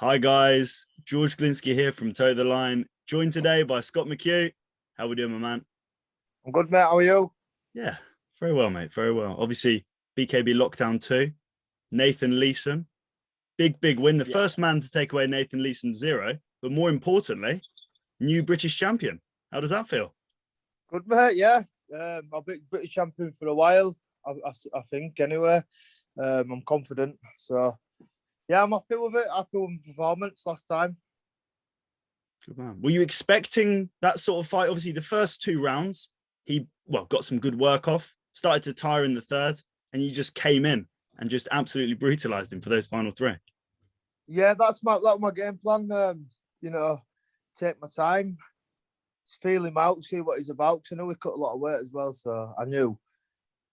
Hi guys, George Glinsky here from Toe the Line, joined today by Scott McHugh. How we doing, my man? I'm good, mate. How are you? Yeah, very well, mate. Very well. Obviously, BKB lockdown 2. Nathan Leeson, big win. The first man to take away Nathan Leeson's 0, but more importantly, new British champion. How does that feel? Good, mate. Yeah, I've been British champion for a while. I think anyway. I'm confident. So yeah, I'm happy with it. Happy with my performance last time. Good man. Were you expecting that sort of fight? Obviously, the first 2 rounds, he got some good work off, started to tire in the third, and you just came in and just absolutely brutalized him for those final 3. Yeah, that's my game plan. Take my time, feel him out, see what he's about. Cause I know we cut a lot of weight as well, so I knew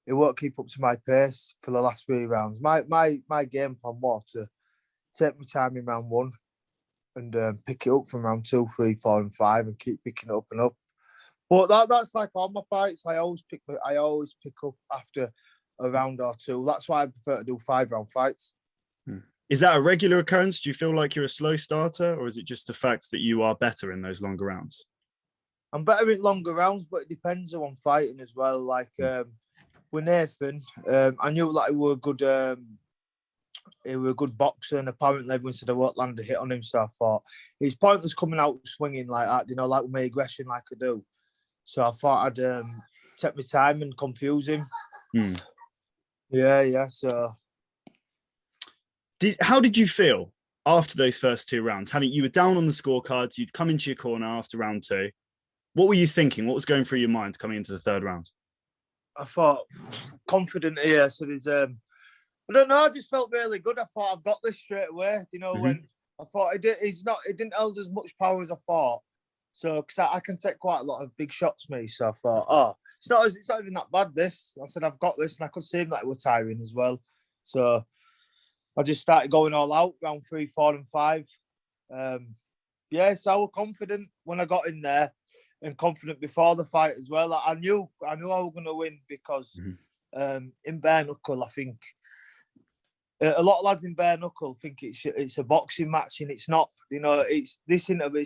he won't keep up to my pace for the last 3 rounds. My game plan was to take my time in round 1 and pick it up from round 2, 3, 4, and 5, and keep picking it up and up. But that's like all my fights. I always pick up after a round or 2. That's why I prefer to do 5-round fights. Is that a regular occurrence? Do you feel like you're a slow starter, or is it just the fact that you are better in those longer rounds? I'm better in longer rounds, but it depends who I'm fighting as well. Like with Nathan, I knew that he was a good boxer, and apparently everyone said I won't land a hit on him. So I thought it's pointless coming out swinging like that, like with my aggression, like I do. So I thought I'd take my time and confuse him. Yeah. So, how did you feel after those first 2 rounds? You were down on the scorecards, you'd come into your corner after round 2. What were you thinking? What was going through your mind coming into the 3rd round? I thought confident here. So there's I don't know. I just felt really good. I thought I've got this straight away. When I thought it didn't hold as much power as I thought. So because I can take quite a lot of big shots, me. So I thought, it's not even that bad. This I said I've got this, and I could see him that he was tiring as well. So I just started going all out round 3, 4, and 5. So I was confident when I got in there, and confident before the fight as well. I knew I was going to win because in bare knuckle, I think a lot of lads in bare knuckle think it's a boxing match, and it's not. It's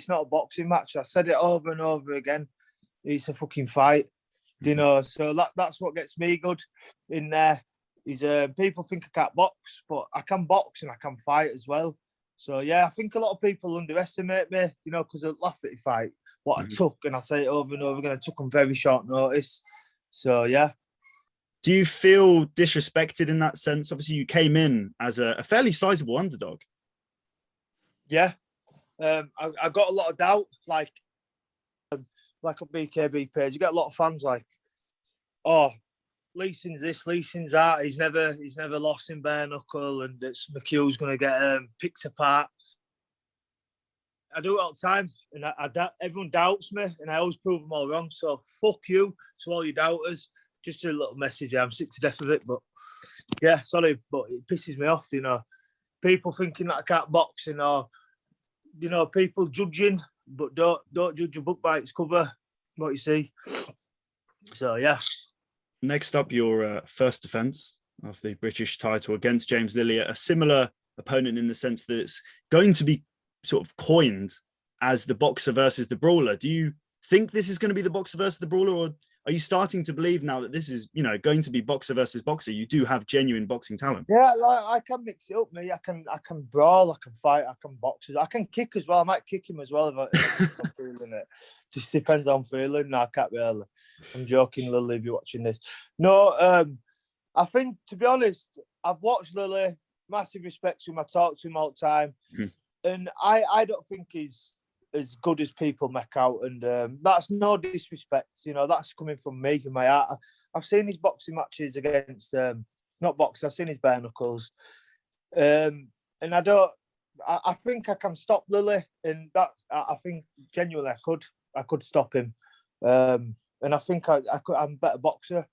not a boxing match. I said it over and over again. It's a fucking fight. So that's what gets me good in there. Is people think I can't box, but I can box and I can fight as well. So yeah, I think a lot of people underestimate me, because they laugh at the fight. What I took, and I say it over and over again, I took on very short notice. So, yeah. Do you feel disrespected in that sense? Obviously, you came in as a fairly sizable underdog. Yeah. I got a lot of doubt, like a BKB page. You get a lot of fans like, Leeson's this, Leeson's that. He's never lost in bare knuckle, and it's McHugh's going to get picked apart. I do it all the time, and everyone doubts me, and I always prove them all wrong. So fuck you to all your doubters. Just a little message. I'm sick to death of it, but yeah, sorry, but it pisses me off. People thinking that I can't box, people judging, but don't judge a book by its cover. What you see. So yeah. Next up, your first defence of the British title against James Lilley, a similar opponent in the sense that it's going to be sort of coined as the boxer versus the brawler. Do you think this is going to be the boxer versus the brawler, or are you starting to believe now that this is, going to be boxer versus boxer? You do have genuine boxing talent. Yeah, I can mix it up, me. I can brawl, I can fight, I can box, I can kick as well. I might kick him as well if I'm feeling it. Just depends how I'm feeling. No, I can't really. I'm joking, Lilley, if you're watching this. No, I think, to be honest, I've watched Lilley, massive respect to him. I talk to him all the time. And I don't think he's as good as people make out. And that's no disrespect. That's coming from me in my heart. I've seen his boxing matches against, not boxing, I've seen his bare knuckles. And I think I can stop Lilley. And I think genuinely I could stop him. And I think I'm a better boxer.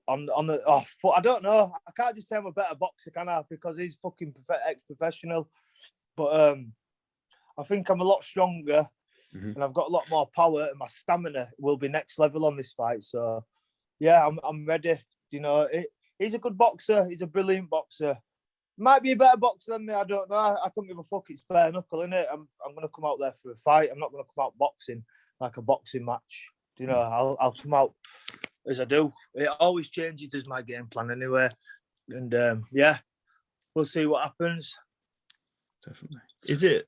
On the off, but I don't know. I can't just say I'm a better boxer, can I? Because he's fucking ex-professional. But I think I'm a lot stronger, and I've got a lot more power, and my stamina will be next level on this fight. So, yeah, I'm ready. He's a good boxer. He's a brilliant boxer. Might be a better boxer than me. I don't know. I couldn't give a fuck. It's bare knuckle, innit? I'm going to come out there for a fight. I'm not going to come out boxing like a boxing match. You know, I'll come out as I do. It always changes as my game plan anyway. And yeah, we'll see what happens. Definitely. Is it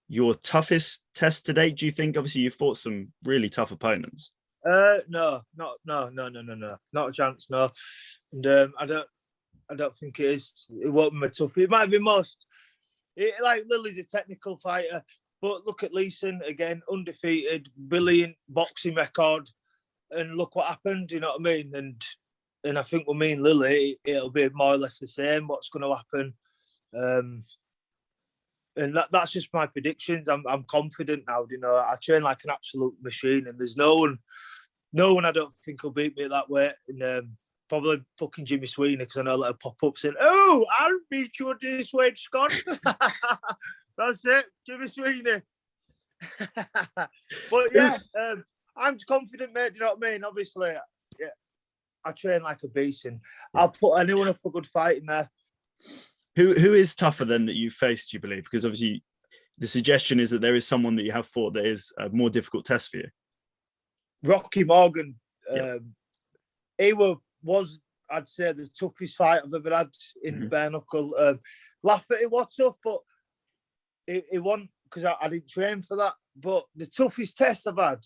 your toughest test to date, do you think? Obviously, you've fought some really tough opponents. No, not a chance. No, and I don't think it is. It won't be my tough. It might be most. Like Lilley's a technical fighter, but look at Leeson again, undefeated, brilliant boxing record, and look what happened. You know what I mean? And I think with me and Lilley, it'll be more or less the same. What's going to happen? And that's just my predictions. I'm confident now. You know, I train like an absolute machine, and there's no one I don't think will beat me at that weight. And probably fucking Jimmy Sweeney, because I know that'll pop up saying, "Oh, I'll beat you at this weight, Scott." That's it, Jimmy Sweeney. But yeah, I'm confident, mate. You know what I mean? Obviously, yeah, I train like a beast, and I'll put anyone up a good fight in there. Who is tougher than that you've faced, you believe? Because obviously the suggestion is that there is someone that you have fought that is a more difficult test for you. Rocky Morgan. He was, I'd say, the toughest fight I've ever had in bare knuckle. Lafferty was tough, but he won because I didn't train for that. But the toughest test I've had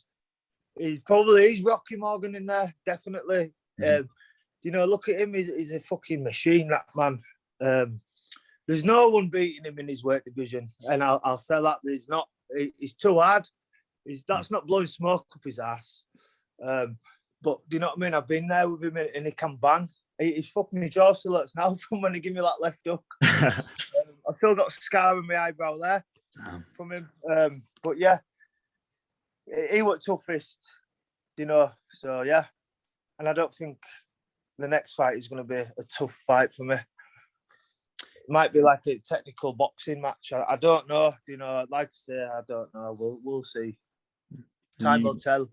is probably Rocky Morgan in there, definitely. You know, look at him, he's a fucking machine, that man. There's no one beating him in his weight division, and I'll say that. There's not. He's too hard. That's not blowing smoke up his ass. But do you know what I mean? I've been there with him, and he can bang. He's fucking my jaw still hurts now from when he gave me that left hook. I've still got a scar on my eyebrow there from him. But yeah, he was toughest, you know. So yeah, and I don't think the next fight is going to be a tough fight for me. Might be like a technical boxing match. I don't know. You know, like I say, I don't know. We'll see. Time will tell.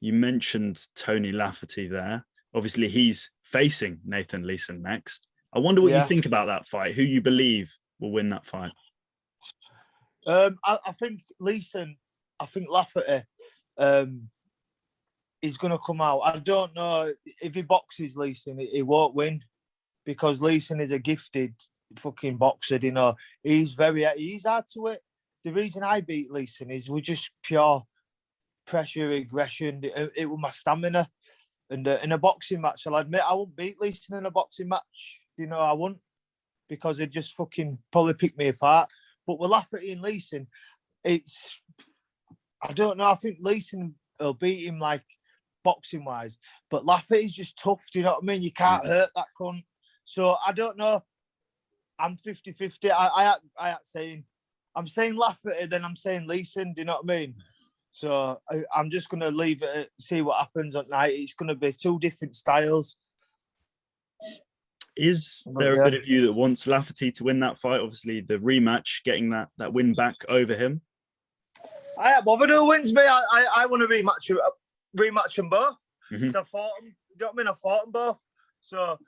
You mentioned Tony Lafferty there. Obviously, he's facing Nathan Leeson next. I wonder what you think about that fight. Who you believe will win that fight? I think Leeson. I think Lafferty is going to come out. I don't know if he boxes Leeson, he won't win, because Leeson is a gifted fucking boxer. You know, he's hard to hit. The reason I beat Leeson is we're just pure pressure, aggression. It was my stamina. And in a boxing match, I'll admit I won't beat Leeson in a boxing match. You know, I won't, because he'd just fucking probably pick me apart. But with Lafferty and Leeson, I don't know. I think Leeson will beat him like boxing wise, but Lafferty's just tough. Do you know what I mean? You can't hurt that cunt. So I don't know. I'm 50-50. I'm saying Lafferty, then I'm saying Leeson. Do you know what I mean? So I'm just going to leave it, see what happens at night. It's going to be two different styles. Is there a bit of you that wants Lafferty to win that fight? Obviously, the rematch, getting that win back over him. I am bothered who wins me. I want to rematch them both. I fought them. You know what I mean? I fought them both. So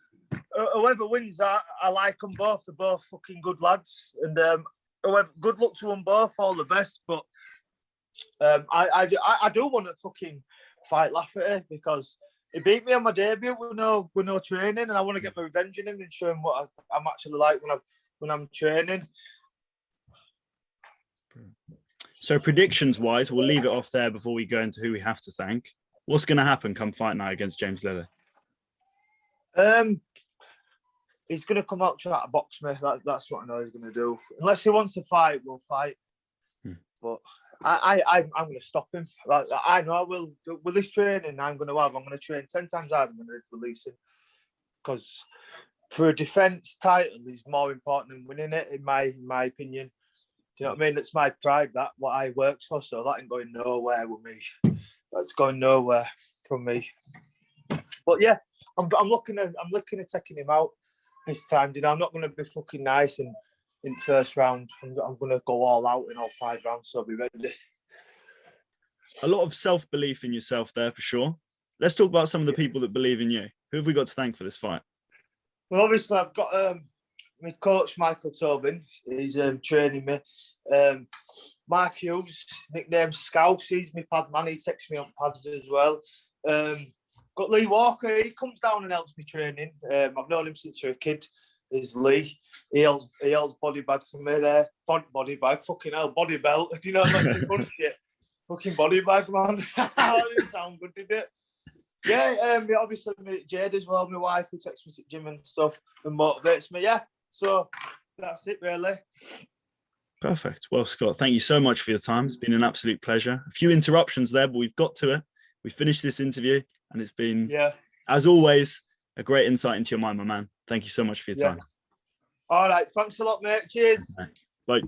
whoever wins that, I like them both. They're both fucking good lads. And good luck to them both. All the best. But I do want to fucking fight Lafferty, because he beat me on my debut with no training, and I want to get my revenge on him and show him what I'm actually like when I'm training. So predictions wise, we'll leave it off there before we go into who we have to thank. What's going to happen come fight night against James Lilley? He's going to come out try to box me. That's what I know he's going to do. Unless he wants to fight, we'll fight. But I'm going to stop him. I know I will. With this training I'm going to train 10 times harder than releasing. Because for a defence title is more important than winning it, in my opinion. Do you know what I mean? It's my pride, that what I worked for. So that ain't going nowhere with me. That's going nowhere from me. But yeah, I'm looking at taking him out this time. You know, I'm not going to be fucking nice and in first round. I'm going to go all out in all 5 rounds. So I'll be ready. A lot of self-belief in yourself there for sure. Let's talk about some of the people that believe in you. Who have we got to thank for this fight? Well, obviously I've got my coach, Michael Tobin, he's training me. Mark Hughes, nicknamed Scouse, he's my pad man. He texts me on pads as well. Got Lee Walker, he comes down and helps me training. I've known him since I was a kid. Is Lee. He holds body bag for me there. Body bag, fucking hell, body belt. Do you know that's bullshit? Fucking body bag, man. That didn't sound good, did it? Yeah, obviously Jade as well, my wife, who takes me to the gym and stuff and motivates me. Yeah, so that's it really. Perfect. Well, Scott, thank you so much for your time. It's been an absolute pleasure. A few interruptions there, but we've got to it. We finished this interview, and it's been, as always, a great insight into your mind, my man. Thank you so much for your time. All right. Thanks a lot, mate. Cheers. Bye.